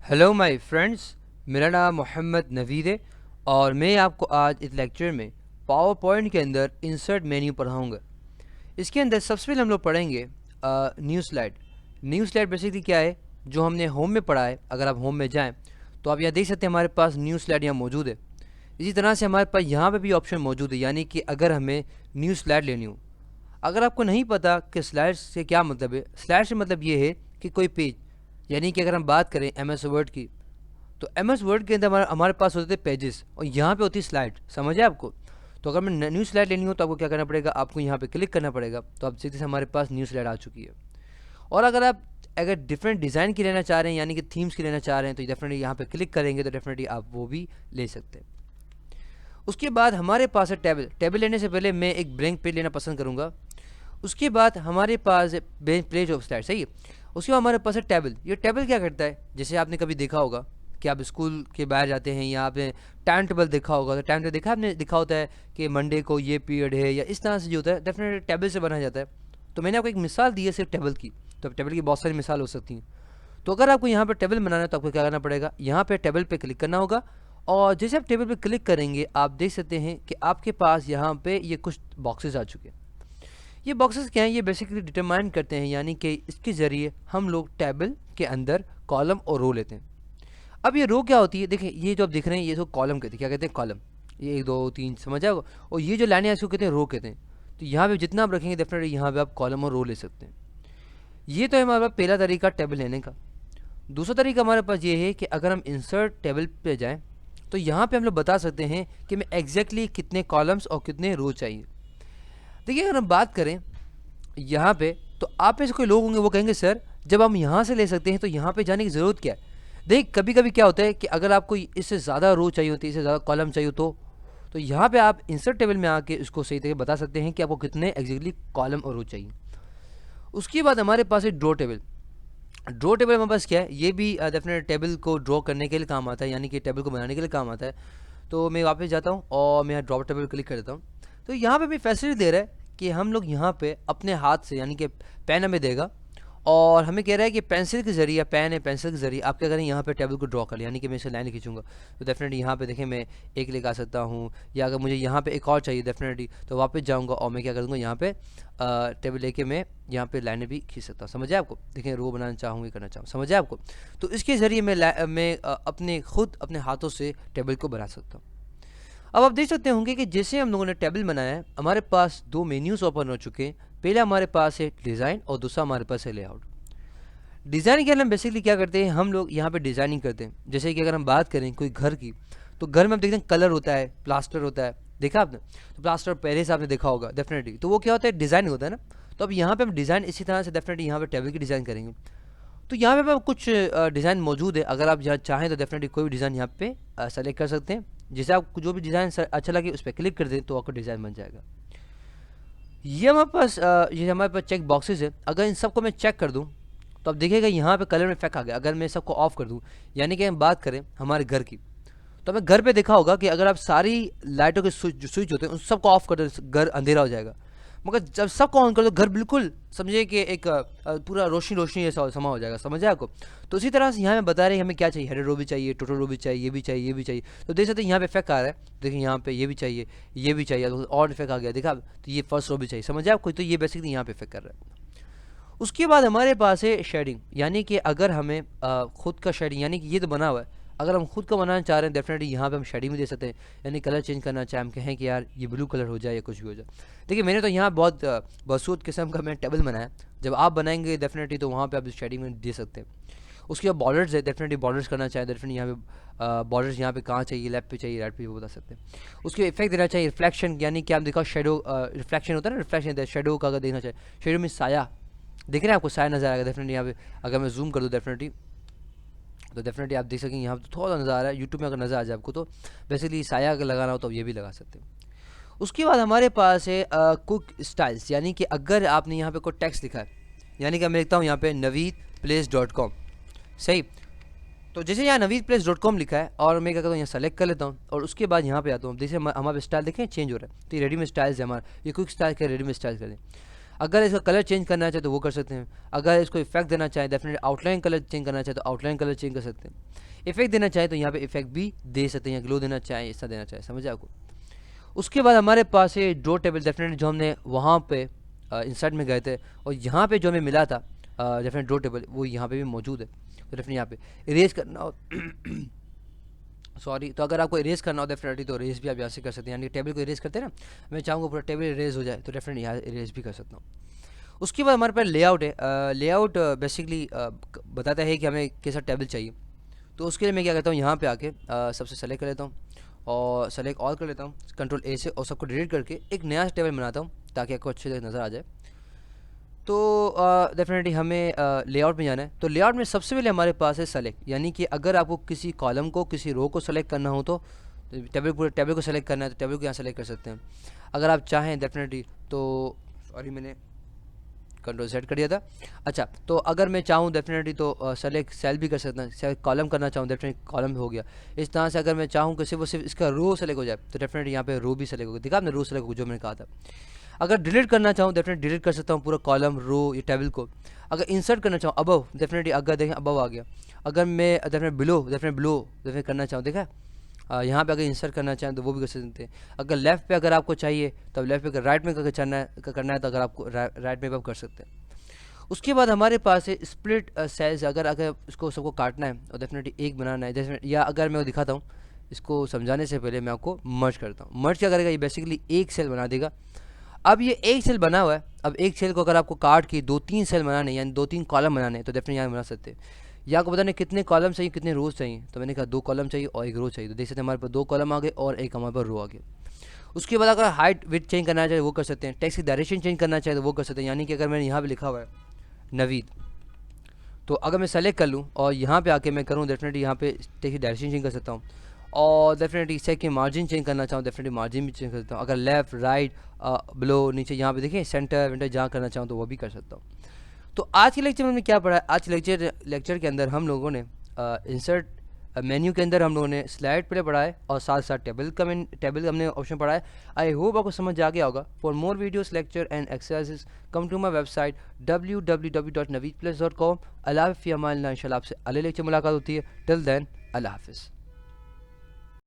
Hello my friends, मेरा नाम मोहम्मद नवीद है और मैं आपको आज इस लेक्चर में पावर पॉइंट के अंदर इंसर्ट मेन्यू पढ़ाऊँगा। इसके अंदर सबसे पहले हम लोग पढ़ेंगे new slide. New slide basically क्या है, जो हमने होम में पढ़ा है। अगर आप होम में जाएं तो आप यहाँ देख सकते हैं हमारे पास न्यू स्लाइड यहाँ मौजूद है। इसी तरह से हमारे पास यहाँ पे भी ऑप्शन मौजूद है, यानी कि अगर हमें न्यू स्लाइड लेनी हो। अगर आपको नहीं पता कि स्लाइड से क्या मतलब है, स्लाइड से मतलब ये है कि कोई पेज, यानी कि अगर हम बात करें एम एस वर्ड की, तो एम एस वर्ड के अंदर हमारे पास होते थे पेजेस और यहाँ पे होती स्लाइड। समझे आपको? तो अगर मैं न्यू स्लाइड लेनी हो तो आपको क्या करना पड़ेगा, आपको यहाँ पे क्लिक करना पड़ेगा। तो आप सीधे से हमारे पास न्यू स्लाइड आ चुकी है। और अगर डिफरेंट डिज़ाइन की लेना चाह रहे हैं, यानी कि थीम्स की लेना चाह रहे हैं, तो डेफिनेटली यहाँ पे क्लिक करेंगे तो डेफिनेटली आप वो भी ले सकते हैं। उसके बाद हमारे पास है टेबल। टेबल लेने से पहले मैं एक ब्लैंक पेज लेना पसंद करूँगा। उसके बाद हमारे पास पेज ऑफ स्लाइड, सही है। उसके बाद हमारे पास है टेबल। ये टेबल क्या करता है, जैसे आपने कभी देखा होगा कि आप स्कूल के बाहर जाते हैं या आपने टाइम टेबल देखा होगा, तो टाइम टेबल देखा आपने, दिखा होता है कि मंडे को ये पीरियड है या इस तरह से जो होता है, डेफिनेटली टेबल से बनाया जाता है। तो मैंने आपको एक मिसाल दी है सिर्फ टेबल की, तो टेबल की बहुत सारी मिसाल हो सकती हैं। तो अगर आपको यहाँ पर टेबल बनाना है तो आपको क्या करना पड़ेगा, यहाँ पे टेबल पे क्लिक करना होगा। और जैसे आप टेबल पे क्लिक करेंगे आप देख सकते हैं कि आपके पास यहाँ पे ये कुछ बॉक्सेस आ चुके हैं। ये बॉक्सेस क्या हैं, ये बेसिकली डिटरमाइन करते हैं, यानी कि इसके ज़रिए हम लोग टेबल के अंदर कॉलम और रो लेते हैं। अब ये रो क्या होती है, देखिए ये जो आप देख रहे हैं ये तो कॉलम कहते हैं, क्या कहते हैं, कॉलम। ये 1 2 3 समझ आओ। और ये जो लाइनें इसको कहते हैं रो कहते हैं। तो यहाँ पे जितना आप रखेंगे डेफिनेटली यहाँ पे आप कॉलम और रो ले सकते हैं। ये तो है हमारे पास पहला तरीका टेबल लेने का। दूसरा तरीका हमारे पास ये है कि अगर हम इंसर्ट टेबल पे जाएं तो यहाँ पे हम लोग बता सकते हैं कि हमें एग्जैक्टली कितने कॉलम्स और कितने रो चाहिए। देखिए अगर हम बात करें यहाँ पे, तो आप में से कोई लोग होंगे वो कहेंगे सर जब हम यहाँ से ले सकते हैं तो यहाँ पे जाने की ज़रूरत क्या है। देख कभी कभी क्या होता है कि अगर आपको इससे ज़्यादा रो चाहिए होती है, इससे ज़्यादा कॉलम चाहिए तो यहाँ पे आप इंसर्ट टेबल में आके इसको सही तरीके बता सकते हैं कि आपको कितने एग्जैक्टली कॉलम और रो चाहिए। उसके बाद हमारे पास है ड्रॉ टेबल। ड्रॉ टेबल हमारे पास क्या है, ये भी डेफिनेट टेबल को ड्रॉ करने के लिए काम आता है, यानी कि टेबल को बनाने के लिए काम आता है। तो मैं वापस जाता हूँ और मैं यहाँ ड्रॉ टेबल क्लिक कर देता हूँ। तो यहाँ पे भी फैसिलिटी दे रहा है कि हम लोग यहाँ पे अपने हाथ से, यानी कि पेन हमें देगा और हमें कह रहा है कि पेंसिल के ज़रिए, पेन है पेंसिल के ज़रिए आप क्या करें, यहाँ पे टेबल को ड्रॉ कर, यानी कि मैं इसे लाइन खींचूंगा तो डेफिनेटली यहाँ पे देखें मैं एक लिखा सकता हूँ। या अगर मुझे यहाँ पे एक और चाहिए डेफिनेटली तो वापस जाऊँगा और मैं क्या करूँगा, यहाँ पे टेबल लेके मैं यहाँ पे लाइनें भी खींच सकता हूँ। समझे आपको? देखें रो बनाना चाहूँ, ये करना चाहूँ, समझे आपको? तो इसके ज़रिए मैं अपने खुद अपने हाथों से टेबल को बना सकता हूँ। अब आप देख सकते होंगे कि जैसे हम लोगों ने टेबल बनाया है हमारे पास 2 मेन्यूज़ ओपन हो चुके हैं। पहला हमारे पास है डिज़ाइन और दूसरा हमारे पास है लेआउट। डिज़ाइन के अंदर हम बेसिकली क्या करते हैं, हम लोग यहाँ पे डिज़ाइनिंग करते हैं। जैसे कि अगर हम बात करें कोई घर की, तो घर में हम देखते हैं कलर होता है, प्लास्टर होता है, देखा आपने? तो प्लास्टर पहले से आपने देखा होगा डेफिनेटली, तो वो क्या होता है, डिज़ाइन होता है ना। तो अब यहाँ पे हम डिज़ाइन इसी तरह से डेफिनेटली यहाँ पे टेबल की डिज़ाइन करेंगे। तो यहाँ पे कुछ डिज़ाइन मौजूद है, अगर आप यहाँ चाहें तो डेफिनेटली कोई भी डिज़ाइन यहाँ पे सेलेक्ट कर सकते हैं। जैसे आपको जो भी डिज़ाइन अच्छा लगे उस पर क्लिक कर दें तो आपको डिज़ाइन बन जाएगा। ये हमारे पास चेक बॉक्सेस है। अगर इन सबको मैं चेक कर दूं तो अब देखिएगा यहाँ पे कलर में इफेक्ट आ गया। अगर मैं सबको ऑफ कर दूं, यानी कि हम बात करें हमारे घर की, तो हमें घर पे देखा होगा कि अगर आप सारी लाइटों के स्विच होते हैं उन सबको ऑफ कर दो, घर अंधेरा हो जाएगा। मगर जब सबको ऑन कर दो घर बिल्कुल समझिए कि एक पूरा रोशनी रोशनी जैसा समा हो जाएगा। समझे आपको? तो इसी तरह से यहाँ में बता रहे हैं हमें क्या चाहिए, हेडर रो भी चाहिए, टोटल रो भी चाहिए, ये भी चाहिए, ये भी चाहिए। तो देख सकते हैं यहाँ पे इफेक्ट आ रहा है, देखिए यहाँ पे ये भी चाहिए, ये भी चाहिए, तो और इफेक्ट आ गया, देखा आप? तो ये फर्स्ट रो भी चाहिए। समझे आपको? तो ये बेसिकली यहाँ पे इफेक्ट कर रहा है। उसके बाद हमारे पास है शेडिंग, यानी कि अगर हमें खुद का शेडिंग, यानी कि ये तो बना हुआ है, अगर हम खुद का बनाना चाह रहे हैं डेफिनेटली यहाँ पे हम शेडिंग भी दे सकते हैं, यानी कलर चेंज करना चाहे, हम कहें कि यार ये ब्लू कलर हो जाए या कुछ भी हो जाए। देखिए मैंने तो यहाँ बहुत बसूत किस्म का मैंने टेबल बनाया। जब आप बनाएंगे डेफिनेटली तो वहाँ पे आप शेडिंग में दे सकते हैं। उसके बाद बॉर्डर्स है, डेफिनेटली बॉर्डर्स करना चाहे डेफिनेटली यहाँ पे बॉर्डर्स यहाँ पे कहाँ चाहिए, लेफ्ट पे चाहिए, राइट पे, वो बता सकते हैं। उसके इफेक्ट देना चाहिए, रिफ्लेक्शन, यानी कि आप देखो शेडो, रिफ्लेक्शन होता है ना, रिफ्लेक्शन शेडो का अगर देखना चाहिए, शेडो में साया, देख रहे हैं आपको साया नज़र आएगा डेफिनेटली यहाँ पे। अगर मैं जूम कर दूँ डेफिनेटली तो डेफिनेटली आप देख सकेंगे यहाँ पे थोड़ा नज़र आ रहा है। यूट्यूब में अगर नज़र आ जाए आपको तो बेसिकली साया अगर लगाना हो तो ये भी लगा सकते हैं। उसके बाद हमारे पास है कुक स्टाइल्स, यानी कि अगर आपने यहाँ पे कोई टेक्स्ट लिखा है, यानी कि मैं लिखता हूँ यहाँ पे naveedplace.com, सही। तो जैसे यहाँ naveedplace.com लिखा है और मैं क्या करता हूँ, यहाँ सेलेक्ट कर लेता हूँ और उसके बाद यहाँ पे आता हूँ। जैसे हमारे स्टाइल देखें चेंज हो रहा है, तो ये रेडीमेड स्टाइल्स है हमारा, ये क्विक स्टाइल के रेडीमेड स्टाइल करें। अगर इसका कलर चेंज करना चाहे तो वो कर सकते हैं। अगर इसको इफेक्ट देना चाहे, डेफिनेटली आउटलाइन कलर चेंज करना चाहे तो आउटलाइन कलर चेंज कर सकते हैं। इफेक्ट देना चाहे तो यहाँ पे इफेक्ट भी दे सकते हैं, या ग्लो देना चाहे, ऐसा देना चाहे, समझे आपको। उसके बाद हमारे पास है ड्रॉ टेबल, डेफिनेटली जो हमने वहाँ पे इंसर्ट में गए थे और यहाँ पे जो हमें मिला था डेफिनेट ड्रॉ टेबल, वो यहाँ पे भी मौजूद है। तो डेफिनेटली यहाँ पे इरेज करना हो सॉरी, तो अगर आपको इरेज करना हो डेफिनेटली तो इरेज भी आप यहाँ से कर सकते हैं, यानी टेबल को इरेज करते हैं ना, मैं चाहूँगा पूरा टेबल इरेज हो जाए तो डेफिनेटली यहाँ इरेज भी कर सकता हूँ। उसके बाद हमारे पास लेआउट है। लेआउट बेसिकली बताता है कि हमें कैसा टेबल चाहिए। तो उसके लिए मैं क्या करता हूँ, यहाँ पे आके सबसे सेलेक्ट कर लेता हूँ और सेलेक्ट ऑल कर लेता हूँ कंट्रोल ए से, और सबको डिलीट करके एक नया टेबल बनाता हूँ ताकि आपको अच्छे से नज़र आ जाए। तो डेफिनेटली हमें लेआउट में जाना है। तो लेआउट में सबसे पहले हमारे पास है सेलेक्ट, यानी कि अगर आपको किसी कॉलम को, किसी रो को सेलेक्ट करना हो तो पूरे टेबल को सेलेक्ट करना है तो टेबल को यहाँ सेलेक्ट कर सकते हैं। अगर आप चाहें डेफिनेटली तो सॉरी मैंने कंट्रोल सेट कर दिया था। अच्छा, तो अगर मैं चाहूँ डेफिनेटली तो सेलेक्ट सेल भी कर सकता हूँ, सेलेक्ट कॉलम करना चाहूँ डेफिनेटली कॉलम भी हो गया। इस तरह से अगर मैं चाहूँ कि सिर्फ इसका रो सेलेक्ट हो जाए तो डेफिनेटली यहाँ पे रो भी सेलेक्ट होगा। देखा आपने, रो सेलेक्ट हो जो मैंने कहा था। अगर डिलीट करना चाहूँ डेफिनेटली डिलीट कर सकता हूँ पूरा कॉलम, रो या टेबल को। अगर इंसर्ट करना चाहूँ अबव, डेफिनेटली अगर देखें अबव आ गया। अगर मैं डेफिनेट बिलो डेफिनेट करना चाहूँ, देखा यहाँ पे अगर इंसर्ट करना चाहें तो वो भी कर सकते हैं। अगर लेफ़्ट पे अगर आपको चाहिए तो लेफ़्ट पे, अगर राइट में अगर करना है तो अगर आपको राइट में भी आप कर सकते हैं। उसके बाद हमारे पास है स्प्लिट सेल्स। अगर इसको सबको काटना है और डेफिनेटली एक बनाना है, जैसे या अगर मैं वो दिखाता हूँ, इसको समझाने से पहले मैं आपको मर्ज करता हूँ। मर्ज क्या करेगा, ये बेसिकली एक सेल बना देगा। अब ये एक सेल बना हुआ है, अब एक सेल को अगर आपको काट के 2-3 सेल बनाने यानी 2-3 कॉलम बनाने तो डेफिनेटली यहाँ बना सकते हैं। या आपको बताने कितने कॉलम चाहिए, कितने रोज चाहिए, तो मैंने कहा 2 कॉलम चाहिए और 1 रो चाहिए। तो देख सकते हैं हमारे पास 2 कॉलम आ गए और 1 हमारे पास रो आ गया। उसके बाद अगर हाइट विड्थ चेंज करना चाहे वो कर सकते हैं, टेक्स्ट की डायरेक्शन चेंज करना चाहे तो वो कर सकते हैं। यानी कि अगर मैंने यहाँ पे लिखा हुआ है नवीद, तो अगर मैं सेलेक्ट कर लूँ और यहाँ पे आके मैं करूँ डेफिनेटली यहाँ पे टेक्स्ट की डायरेक्शन चेंज कर सकता हूँ। और डेफिनेटली सेक के मार्जिन चेंज करना चाहूँ डेफिनेटली मार्जिन भी चेंज कर सकता हूँ। अगर लेफ्ट राइट बिलो नीचे यहाँ पे देखिए सेंटर वेंटर जहाँ करना चाहूँ तो वो भी कर सकता हूँ। तो आज के लेक्चर में हमने क्या पढ़ा है, आज के लेक्चर के अंदर हम लोगों ने इंसर्ट मेन्यू के अंदर हम लोगों ने स्लाइड प्ले पढ़ा है और साथ साथ टेबल का हमने ऑप्शन पढ़ा है। आई होप आपको समझ आ गया होगा। For more videos lecture and exercises come to my website www.naveedplus.com। अल्लाह हाफ़िज़, इंशाल्लाह आपसे अगले लेक्चर मुलाकात होती है। टिल देन अल्लाह हाफ़िज़।